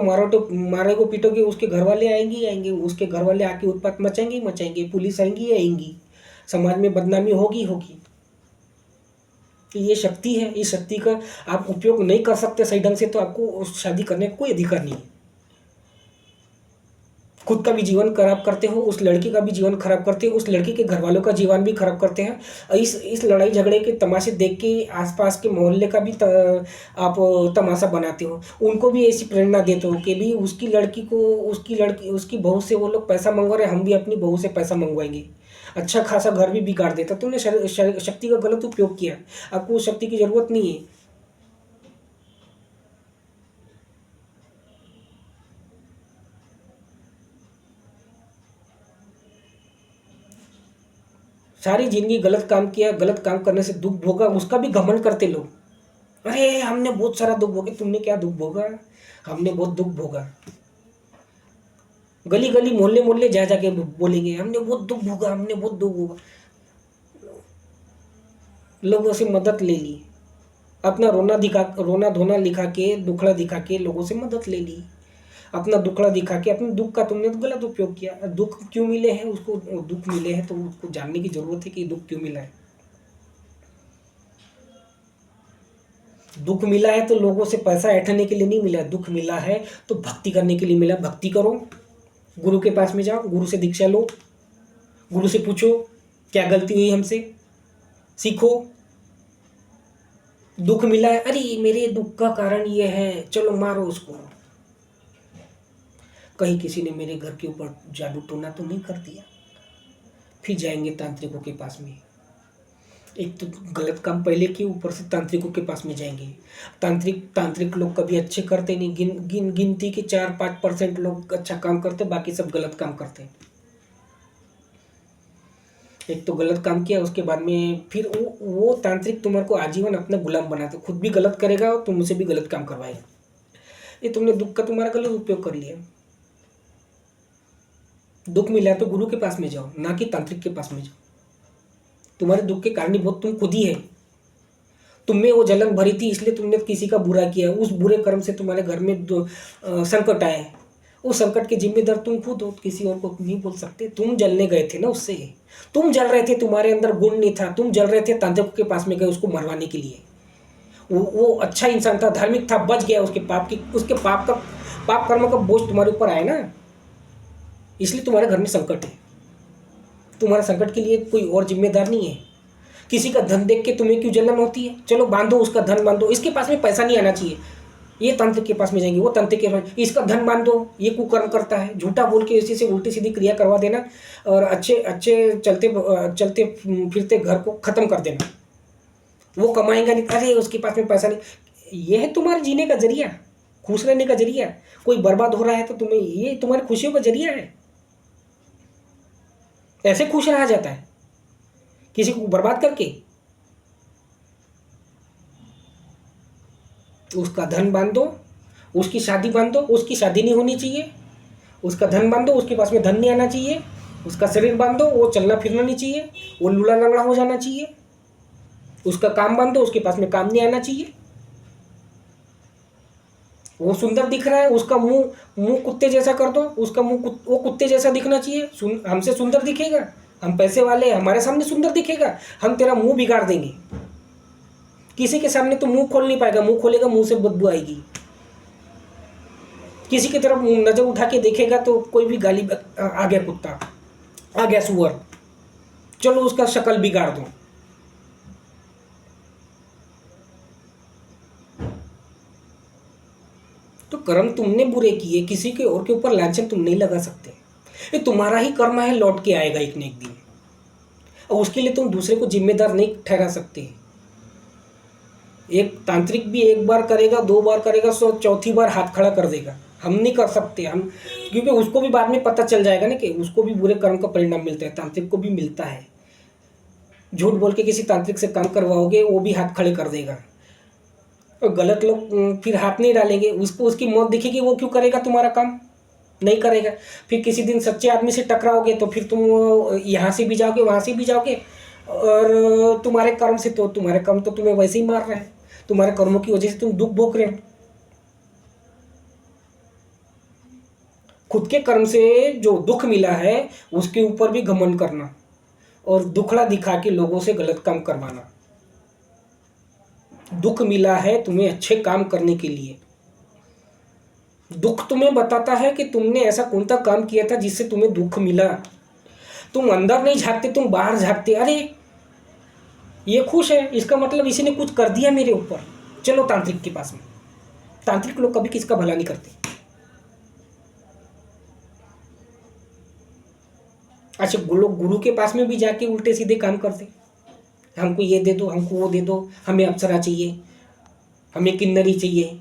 Speaker 1: मारे को पीटोगे, उसके घर वाले आएंगे ही आएंगे, उसके घर वाले आके उत्पात मचाएंगे ही मचाएंगे, पुलिस आएंगी ही आएंगी, समाज में बदनामी होगी होगी। कि ये शक्ति है, इस शक्ति का आप उपयोग नहीं कर सकते सही ढंग से, तो आपको शादी करने का कोई अधिकार नहीं है। खुद का भी जीवन खराब करते हो, उस लड़की का भी जीवन खराब करते हो, उस लड़की के घर वालों का जीवन भी खराब करते हैं। इस लड़ाई झगड़े के तमाशे देख के आसपास के मोहल्ले का भी आप तमाशा बनाते हो, उनको भी ऐसी प्रेरणा देते हो कि भी उसकी बहू से वो लोग पैसा मंगवा रहे, हम भी अपनी बहू से पैसा मंगवाएंगे। अच्छा खासा घर भी बिगाड़ देता। तुमने शक्ति का गलत उपयोग किया, आपको उस शक्ति की जरूरत नहीं है। सारी जिंदगी गलत काम किया, गलत काम करने से दुख भोगा, उसका भी घमंड करते लोग। अरे हमने बहुत सारा दुख भोगे। तुमने क्या दुख भोगा? हमने बहुत दुख भोगा। गली गली मोहल्ले मोहल्ले जा जाके बोलेंगे हमने बहुत दुख भोगा, हमने बहुत दुख भोगा। लोगों से मदद ले ली, अपना रोना धोना लिखा के, दुखड़ा दिखा के लोगों से मदद ले ली। अपना दुखड़ा दिखा के अपने दुख का तुमने तो गलत उपयोग किया। दुख क्यों मिले हैं उसको, दुख मिले हैं तो उसको जानने की जरूरत है कि दुख क्यों मिला है। दुख मिला है तो लोगों से पैसा ऐंठने के लिए नहीं मिला, दुख मिला है तो भक्ति करने के लिए मिला। भक्ति करो, गुरु के पास में जाओ, गुरु से दीक्षा लो, गुरु से पूछो क्या गलती हुई हमसे, सीखो। दुख मिला है, अरे मेरे दुख का कारण ये है, चलो मारो उसको। कहीं किसी ने मेरे घर के ऊपर जादू टोना तो नहीं कर दिया, फिर जाएंगे तांत्रिकों के पास में। एक तो गलत काम पहले किए, ऊपर से तांत्रिकों के पास में जाएंगे। तांत्रिक लोग कभी अच्छे करते नहीं, गिनती के 4-5% लोग अच्छा काम करते, बाकी सब गलत काम करते। एक तो गलत काम किया, उसके बाद में फिर वो तांत्रिक तुम्हारे को आजीवन अपना गुलाम बनाते, खुद भी गलत करेगा और तुमसे भी गलत काम करवाएगा। ये तुमने दुख का तुम्हारा गलत उपयोग कर लिया। दुख मिला है तो गुरु के पास में जाओ, ना कि तांत्रिक के पास में जाओ। तुम्हारे दुख के कारणीभूत तुम खुद ही है। तुमने वो जलन भरी थी इसलिए तुमने किसी का बुरा किया, उस बुरे कर्म से तुम्हारे घर में संकट आए, उस संकट के जिम्मेदार तुम खुद हो, किसी और को नहीं बोल सकते। तुम जलने गए थे ना उससे, तुम जल रहे थे, तुम्हारे अंदर गुण नहीं था, तुम जल रहे थे, तांत्रिक के पास में गए उसको मरवाने के लिए। वो अच्छा इंसान था, धार्मिक था, बच गया उसके पाप की, उसके पाप कर्म का बोझ तुम्हारे ऊपर आया ना, इसलिए तुम्हारे घर में संकट है। तुम्हारे संकट के लिए कोई और जिम्मेदार नहीं है। किसी का धन देख के तुम्हें क्यों जलन होती है, चलो बांधो उसका धन बांधो, इसके पास में पैसा नहीं आना चाहिए, ये तांत्रिक के पास में जाएंगे, वो तांत्रिक के पास, इसका धन बांधो, ये कुकर्म करता है, झूठा बोल के इसी से उल्टी सीधी क्रिया करवा देना और अच्छे चलते फिरते घर को खत्म कर देना। वो कमाएंगा नहीं, अरे उसके पास में पैसा नहीं। ये है तुम्हारे जीने का जरिया, खुश रहने का जरिया। कोई बर्बाद हो रहा है तो तुम्हें, ये तुम्हारी खुशियों का जरिया है। ऐसे खुश रहा जाता है किसी को बर्बाद करके? उसका धन बांधो, उसकी शादी बांधो, उसकी शादी नहीं होनी चाहिए, उसका धन बांधो, उसके पास में धन नहीं आना चाहिए, उसका शरीर बांधो, वो चलना फिरना नहीं चाहिए, वो लूला लंगड़ा हो जाना चाहिए, उसका काम बांधो, उसके पास में काम नहीं आना चाहिए। वो सुंदर दिख रहा है, उसका मुंह कुत्ते जैसा कर दो, उसका मुंह वो कुत्ते जैसा दिखना चाहिए, हमसे सुंदर दिखेगा, हम पैसे वाले, हमारे सामने सुंदर दिखेगा, हम तेरा मुंह बिगाड़ देंगे। किसी के सामने तो मुंह खोल नहीं पाएगा, मुंह खोलेगा मुंह से बदबू आएगी। किसी की तरफ नजर उठा के देखेगा तो कोई भी गाली, आ गया कुत्ता, आ गया सुअर, चलो उसका शक्ल बिगाड़ दो। तो कर्म तुमने बुरे किए, किसी के और के ऊपर लांछन तुम नहीं लगा सकते। ये तुम्हारा ही कर्म है, लौट के आएगा एक न एक दिन, और उसके लिए तुम दूसरे को जिम्मेदार नहीं ठहरा सकते। एक तांत्रिक भी एक बार करेगा, 2 बार करेगा, चौथी बार हाथ खड़ा कर देगा, हम नहीं कर सकते हम, क्योंकि उसको भी बाद में पता चल जाएगा ना कि उसको भी बुरे कर्म का परिणाम मिलता है, तांत्रिक को भी मिलता है। झूठ बोल के किसी तांत्रिक से काम करवाओगे, वो भी हाथ खड़े कर देगा, और गलत लोग फिर हाथ नहीं डालेंगे, उसको उसकी मौत दिखेगी, वो क्यों करेगा तुम्हारा काम? नहीं करेगा। फिर किसी दिन सच्चे आदमी से टकराओगे तो फिर तुम यहाँ से भी जाओगे, वहाँ से भी जाओगे, और तुम्हारे कर्म से तो, तुम्हारे कर्म तो तुम्हें वैसे ही मार रहे हैं, तुम्हारे कर्मों की वजह से तुम दुख भोग रहे हो। खुद के कर्म से जो दुख मिला है उसके ऊपर भी घमंड करना और दुखड़ा दिखा के लोगों से गलत काम करवाना। दुख मिला है तुम्हें अच्छे काम करने के लिए, दुख तुम्हें बताता है कि तुमने ऐसा कौन सा काम किया था जिससे तुम्हें दुख मिला। तुम अंदर नहीं झांकते, तुम बाहर झांकते, अरे ये खुश है, इसका मतलब इसी ने कुछ कर दिया मेरे ऊपर, चलो तांत्रिक के पास में। तांत्रिक लोग कभी किसका भला नहीं करते। अच्छा, लोग गुरु के पास में भी जाके उल्टे सीधे काम करते, हमको ये दे दो, हमको वो दे दो, हमें अप्सरा चाहिए, हमें किन्नरी चाहिए,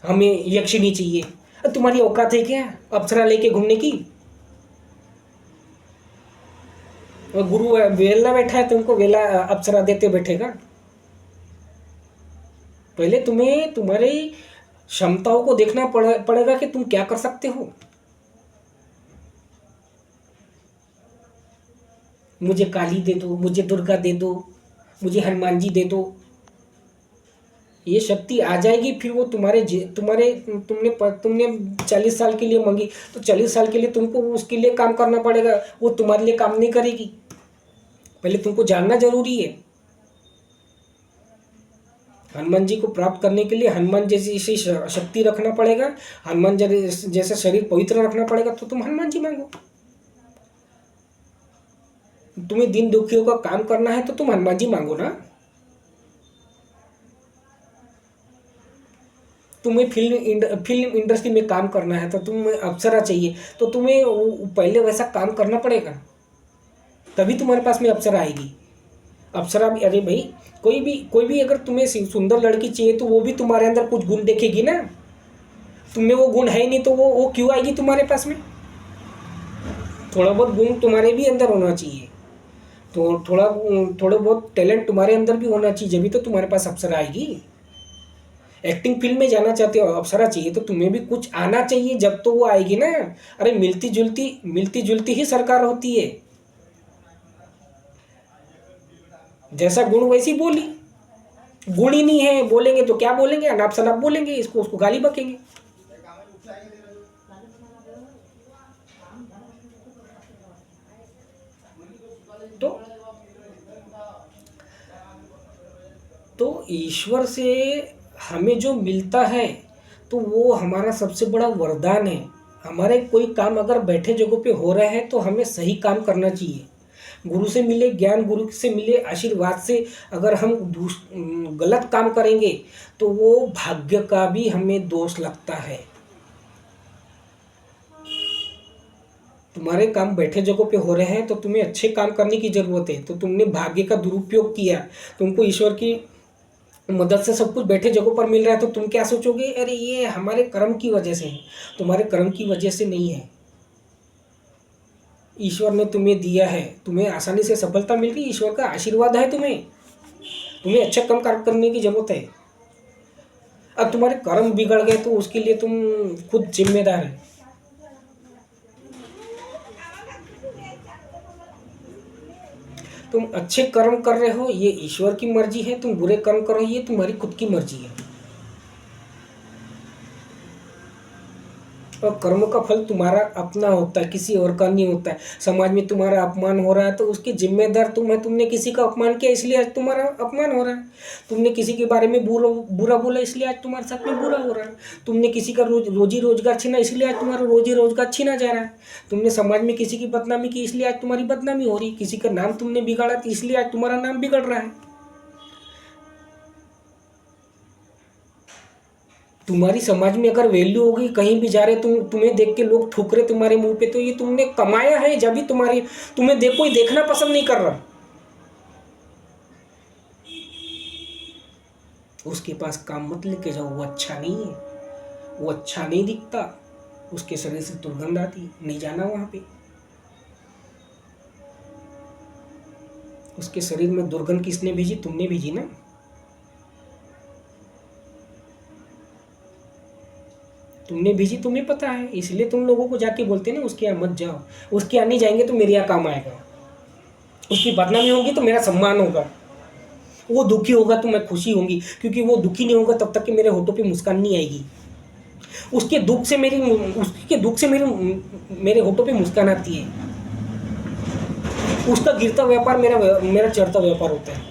Speaker 1: हमें यक्षिणी चाहिए। तुम्हारी औकात है क्या अप्सरा लेके घूमने की? और गुरु वेला बैठा है, तुमको वेला अप्सरा देते बैठेगा? पहले तुम्हें तुम्हारी क्षमताओं को देखना पड़ेगा कि तुम क्या कर सकते हो। मुझे काली दे दो, मुझे दुर्गा दे दो, मुझे हनुमान जी दे दो, ये शक्ति आ जाएगी, फिर वो तुमने 40 साल के लिए मांगी, तो 40 साल के लिए तुमको उसके लिए काम करना पड़ेगा, वो तुम्हारे लिए काम नहीं करेगी। पहले तुमको जानना जरूरी है। हनुमान जी को प्राप्त करने के लिए हनुमान जैसी शक्ति रखना पड़ेगा, हनुमान जैसा शरीर पवित्र रखना पड़ेगा, तो तुम हनुमान जी मांगो। तुम्हें दिन दुखियों का काम करना है तो तुम हनुमान जी मांगो ना। तुम्हें फिल्म इंडस्ट्री में काम करना है तो तुम्हें अप्सरा चाहिए, तो तुम्हें पहले वैसा काम करना पड़ेगा, तभी तुम्हारे पास में अप्सरा आएगी। अप्सरा भी, अरे भाई, कोई भी अगर तुम्हें सुंदर लड़की चाहिए तो वो भी तुम्हारे अंदर कुछ गुण देखेगी ना। तुम्हें वो गुण है नहीं तो वो क्यों आएगी तुम्हारे पास में। थोड़ा बहुत गुण तुम्हारे भी अंदर होना चाहिए, तो थोड़ा बहुत टैलेंट तुम्हारे अंदर भी होना चाहिए, जब भी तो तुम्हारे पास अप्सरा आएगी। एक्टिंग फील्ड में जाना चाहते हो, अप्सरा चाहिए, तो तुम्हें भी कुछ आना चाहिए, जब तो वो आएगी ना। अरे मिलती जुलती ही सरकार होती है। जैसा गुण वैसी बोली। गुण ही नहीं है, बोलेंगे तो क्या बोलेंगे, अनाप शनाप बोलेंगे, इसको उसको गाली बकेंगे। तो ईश्वर से हमें जो मिलता है तो वो हमारा सबसे बड़ा वरदान है। हमारे कोई काम अगर बैठे जगह पे हो रहा है तो हमें सही काम करना चाहिए। गुरु से मिले ज्ञान, गुरु से मिले आशीर्वाद से अगर हम गलत काम करेंगे तो वो भाग्य का भी हमें दोष लगता है। तुम्हारे काम बैठे जगह पे हो रहे हैं तो तुम्हें अच्छे काम करने की ज़रूरत है, तो तुमने भाग्य का दुरुपयोग किया, तुमको ईश्वर की मदद से सब कुछ बैठे जगह पर मिल रहा है, तो तुम क्या सोचोगे, अरे ये हमारे कर्म की वजह से है। तुम्हारे कर्म की वजह से नहीं है, ईश्वर ने तुम्हें दिया है, तुम्हें आसानी से सफलता मिल रही, ईश्वर का आशीर्वाद है तुम्हें। तुम्हें अच्छा काम करने की जरूरत है। अब तुम्हारे कर्म बिगड़ गए तो उसके लिए तुम खुद जिम्मेदार है। तुम अच्छे कर्म कर रहे हो ये ईश्वर की मर्जी है, तुम बुरे कर्म कर रहे हो ये तुम्हारी खुद की मर्जी है। और कर्म का फल तुम्हारा अपना होता है, किसी और का नहीं होता है। समाज में तुम्हारा अपमान हो रहा है तो उसकी जिम्मेदार तुम है। तुमने किसी का अपमान किया इसलिए आज तुम्हारा अपमान हो रहा है। तुमने किसी के बारे में बुरा बोला इसलिए आज तुम्हारे साथ में बुरा हो रहा है। तुमने किसी का रोजी रोजगार छीना इसलिए आज तुम्हारा रोजी रोजगार छीना जा रहा है। तुमने समाज में किसी की बदनामी की इसलिए आज तुम्हारी बदनामी हो रही है। किसी का नाम तुमने बिगाड़ा इसलिए आज तुम्हारा नाम बिगड़ रहा है। तुम्हारी समाज में अगर वैल्यू होगी, कहीं भी जा रहे तुम्हें देख के लोग थूक रहे तुम्हारे मुंह पे, तो ये तुमने कमाया है। जब भी तुम्हें कोई देखना पसंद नहीं कर रहा, उसके पास काम मत लेके जाओ, वो अच्छा नहीं है, वो अच्छा नहीं दिखता, उसके शरीर से दुर्गंध आती, नहीं जाना वहां पे। उसके शरीर में दुर्गंध किसने भेजी, तुमने भेजी ना। तुमने भेजी, तुम्हें पता है, इसलिए तुम लोगों को जाके बोलते ना उसके यहाँ मत जाओ। उसके यहाँ नहीं जाएंगे तो मेरे यहाँ काम आएगा, उसकी बदनामी होगी तो मेरा सम्मान होगा। वो दुखी होगा तो मैं खुशी होंगी, क्योंकि वो दुखी नहीं होगा तब तक कि मेरे होठों पे मुस्कान नहीं आएगी। उसके दुख से मेरे होठों पे मुस्कान आती है। उसका गिरता व्यापार मेरा चढ़ता व्यापार होता है।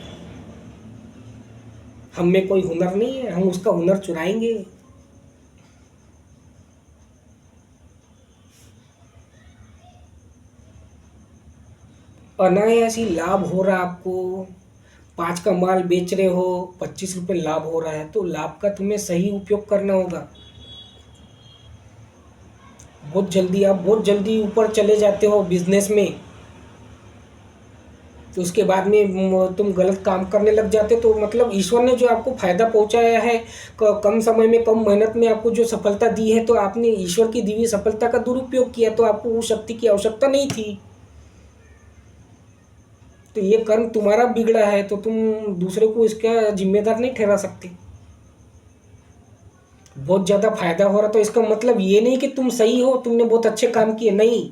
Speaker 1: हम में कोई हुनर नहीं है, हम उसका हुनर चुराएंगे। अनायासी लाभ हो रहा है आपको, 5 का माल बेच रहे हो, 25 रुपये लाभ हो रहा है, तो लाभ का तुम्हें सही उपयोग करना होगा। आप बहुत जल्दी ऊपर चले जाते हो बिजनेस में, तो उसके बाद में तुम गलत काम करने लग जाते, तो मतलब ईश्वर ने जो आपको फायदा पहुंचाया है, कम समय में कम मेहनत में आपको जो सफलता दी है, तो आपने ईश्वर की दी हुई सफलता का दुरुपयोग किया, तो आपको उस शक्ति की आवश्यकता नहीं थी। तो ये कर्म तुम्हारा बिगड़ा है, तो तुम दूसरे को इसका जिम्मेदार नहीं ठहरा सकते। बहुत ज़्यादा फायदा हो रहा तो इसका मतलब ये नहीं कि तुम सही हो, तुमने बहुत अच्छे काम किए, नहीं।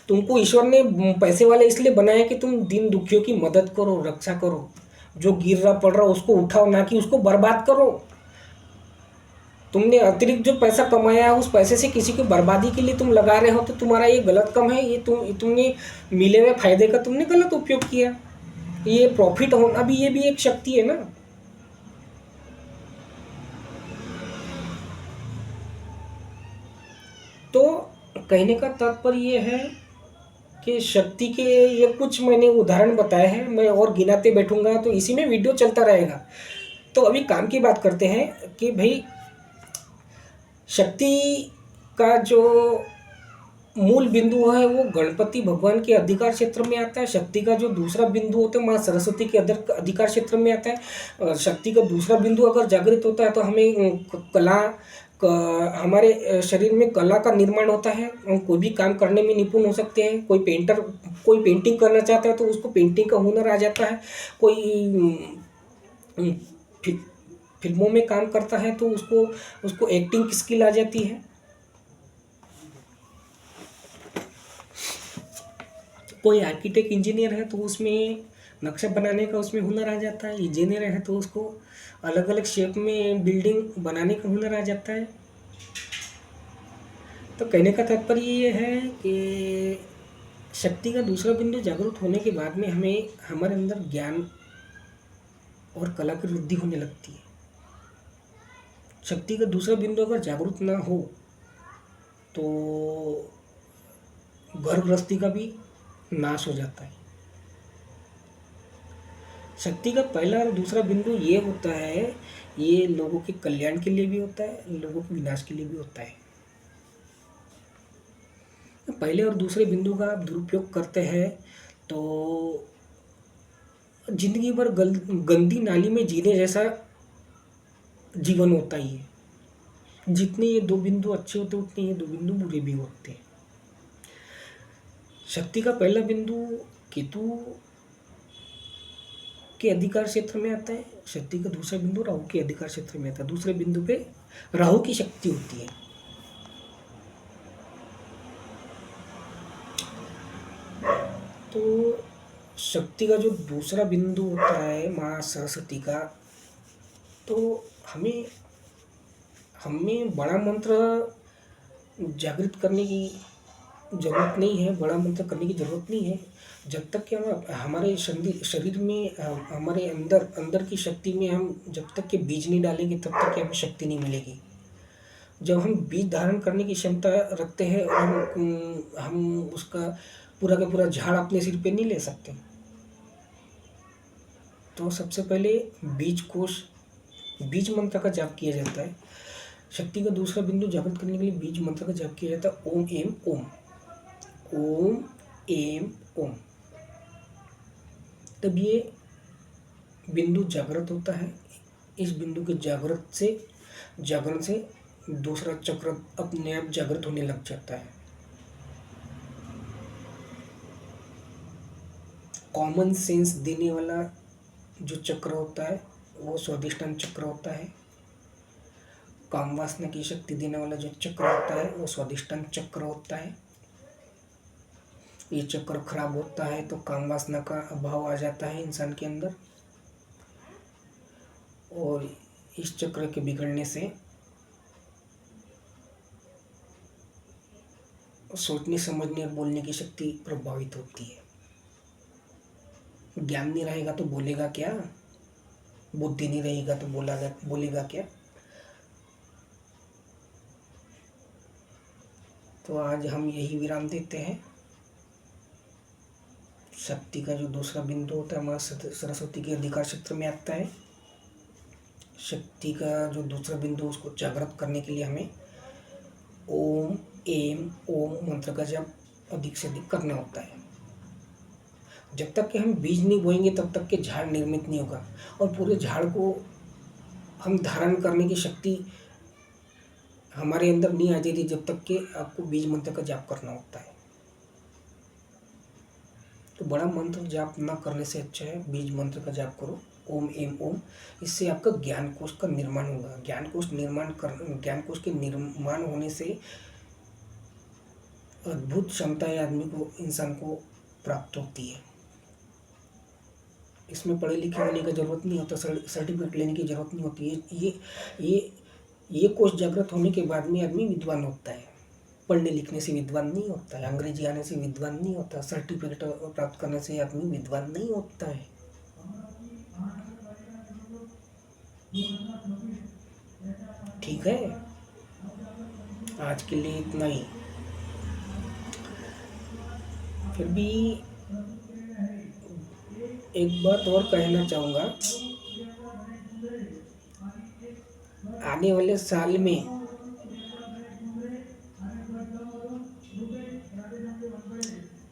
Speaker 1: तुमको ईश्वर ने पैसे वाले इसलिए बनाया कि तुम दीन दुखियों की मदद करो, रक्षा करो। जो गिर रहा पड़ रहा उसको उठाओ, ना कि उसको बर्बाद करो। तुमने अतिरिक्त जो पैसा कमाया है उस पैसे से किसी की बर्बादी के लिए तुम लगा रहे हो, तो तुम्हारा ये गलत काम है। ये तुमने मिले हुए फायदे का तुमने गलत उपयोग किया। ये प्रॉफिट होना भी, ये भी एक शक्ति है ना। तो कहने का तात्पर्य ये है कि शक्ति के ये कुछ मैंने उदाहरण बताए हैं, मैं और गिनाते बैठूंगा तो इसी में वीडियो चलता रहेगा। तो अभी काम की बात करते हैं कि भाई शक्ति का जो मूल बिंदु है वो गणपति भगवान के अधिकार क्षेत्र में आता है। शक्ति का जो दूसरा बिंदु होता है माँ सरस्वती के अधिकार क्षेत्र में आता है। शक्ति का दूसरा बिंदु अगर जागृत होता है तो हमें कला हमारे शरीर में कला का निर्माण होता है। हम कोई भी काम करने में निपुण हो सकते हैं। कोई पेंटिंग करना चाहता है तो उसको पेंटिंग का हुनर आ जाता है। कोई फिल्मों में काम करता है तो उसको एक्टिंग की स्किल आ जाती है। कोई आर्किटेक्ट इंजीनियर है तो उसमें नक्शा बनाने का उसमें हुनर आ जाता है। इंजीनियर है तो उसको अलग अलग शेप में बिल्डिंग बनाने का हुनर आ जाता है। तो कहने का तात्पर्य ये है कि शक्ति का दूसरा बिंदु जागरूक होने के बाद में हमें हमारे अंदर ज्ञान और कला की वृद्धि होने लगती है। शक्ति का दूसरा बिंदु अगर जागरूक ना हो तो घर गृहस्थी का भी नाश हो जाता है। शक्ति का पहला और दूसरा बिंदु ये होता है, ये लोगों के कल्याण के लिए भी होता है, लोगों के विनाश के लिए भी होता है। पहले और दूसरे बिंदु का आप दुरुपयोग करते हैं तो जिंदगी भर गंदी नाली में जीने जैसा जीवन होता ही है। जितने ये दो बिंदु अच्छे होते उतने ये दो बिंदु बुरे भी होते हैं। शक्ति का पहला बिंदु केतु के अधिकार क्षेत्र में आता है। शक्ति का दूसरा बिंदु राहु के अधिकार क्षेत्र में आता है। दूसरे बिंदु पे राहु की शक्ति होती है। तो शक्ति का जो दूसरा बिंदु होता है माँ सरस्वती का, तो हमें बड़ा मंत्र जागृत करने की ज़रूरत नहीं है। बड़ा मंत्र करने की ज़रूरत नहीं है। जब तक कि हम हमारे शरीर में हमारे अंदर की शक्ति में हम जब तक के बीज नहीं डालेंगे तब तक कि हमें शक्ति नहीं मिलेगी। जब हम बीज धारण करने की क्षमता रखते हैं और हम उसका पूरा का पूरा झाड़ अपने सिर पे नहीं ले सकते। तो सबसे पहले बीज मंत्र का जाप किया जाता है। शक्ति का दूसरा बिंदु जागृत करने के लिए बीज मंत्र का जाप किया जाता है। ओम एम ओम, ओम एम ओम। तब ये बिंदु जागृत होता है। इस बिंदु के जागरण से दूसरा चक्र अपने आप जागृत होने लग जाता है। कॉमन सेंस देने वाला जो चक्र होता है वो स्वादिष्टान चक्र होता है। काम वासना की शक्ति देने वाला जो चक्र होता है वो स्वादिष्टान चक्र होता है। ये चक्र खराब होता है तो काम वासना का अभाव आ जाता है इंसान के अंदर, और इस चक्र के बिगड़ने से सोचने समझने और बोलने की शक्ति प्रभावित होती है। ज्ञान नहीं रहेगा तो बोलेगा क्या, बुद्धि नहीं रहेगा तो बोलेगा क्या। तो आज हम यही विराम देते हैं। शक्ति का जो दूसरा बिंदु होता है माँ सरस्वती के अधिकार क्षेत्र में आता है। शक्ति का जो दूसरा बिंदु उसको जागृत करने के लिए हमें ओम एम ओम मंत्र का जप अधिक से अधिक करना होता है। जब तक कि हम बीज नहीं बोएंगे तब तक के झाड़ निर्मित नहीं होगा, और पूरे झाड़ को हम धारण करने की शक्ति हमारे अंदर नहीं आ जाती जब तक कि आपको बीज मंत्र का जाप करना होता है। तो बड़ा मंत्र जाप ना करने से अच्छा है बीज मंत्र का जाप करो, ओम एम ओम। इससे आपका ज्ञान कोश का निर्माण होगा। ज्ञान कोश के निर्माण होने से अद्भुत क्षमताएं इंसान को प्राप्त होती है। इसमें पढ़े लिखे होने की ज़रूरत नहीं होता, सर्टिफिकेट लेने की ज़रूरत नहीं होती है। ये कोर्स जागृत होने के बाद में आदमी विद्वान होता है। पढ़ने लिखने से विद्वान नहीं होता है, अंग्रेजी आने से विद्वान नहीं होता, सर्टिफिकेट प्राप्त करने से आदमी विद्वान नहीं होता है। ठीक है, आज के लिए इतना ही। फिर भी एक बात और कहना चाहूँगा, आने वाले साल में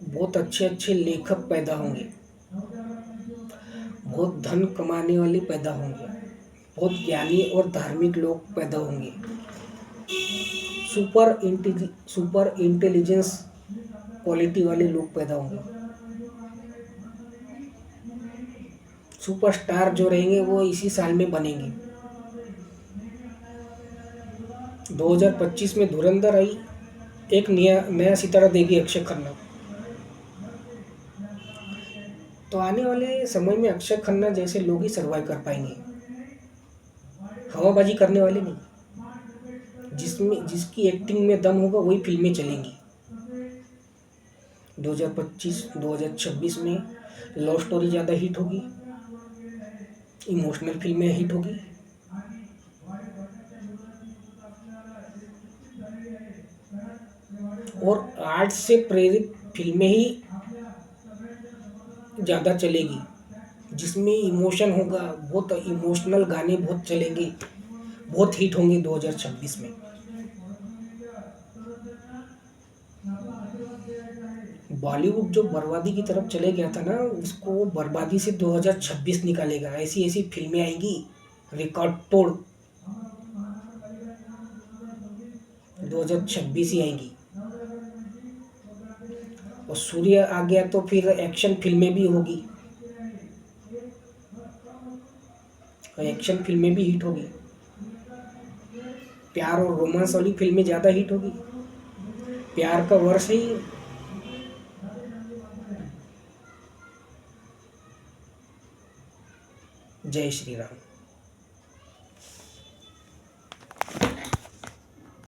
Speaker 1: बहुत अच्छे अच्छे लेखक पैदा होंगे, बहुत धन कमाने वाले पैदा होंगे, बहुत ज्ञानी और धार्मिक लोग पैदा होंगे, सुपर इंटेलिजेंस क्वालिटी वाले लोग पैदा होंगे। सुपरस्टार जो रहेंगे वो इसी साल में बनेंगे। 2025 में धुरंधर आई, एक नया सितारा देगी अक्षय खन्ना। तो आने वाले समय में अक्षय खन्ना जैसे लोग ही सर्वाइव कर पाएंगे, हवाबाजी करने वाले नहीं। जिसकी एक्टिंग में दम होगा वही फिल्में चलेंगी। 2025-2026 में लव स्टोरी ज़्यादा हिट होगी, इमोशनल फिल्में हिट होगी, और आर्ट से प्रेरित फिल्में ही ज़्यादा चलेगी, जिसमें इमोशन होगा। बहुत इमोशनल गाने बहुत चलेंगे, बहुत हिट होंगे 2026 में। बॉलीवुड जो बर्बादी की तरफ चले गया था ना, उसको बर्बादी से 2026 निकालेगा। ऐसी ऐसी फिल्में आएंगी रिकॉर्ड तोड़, 2026 ही आएंगी। और सूर्य आ गया तो फिर एक्शन फिल्में भी होगी, और एक्शन फिल्में भी हिट होगी। प्यार और रोमांस वाली फिल्में ज़्यादा हिट होगी। प्यार का वर्ष ही। जय श्री राम।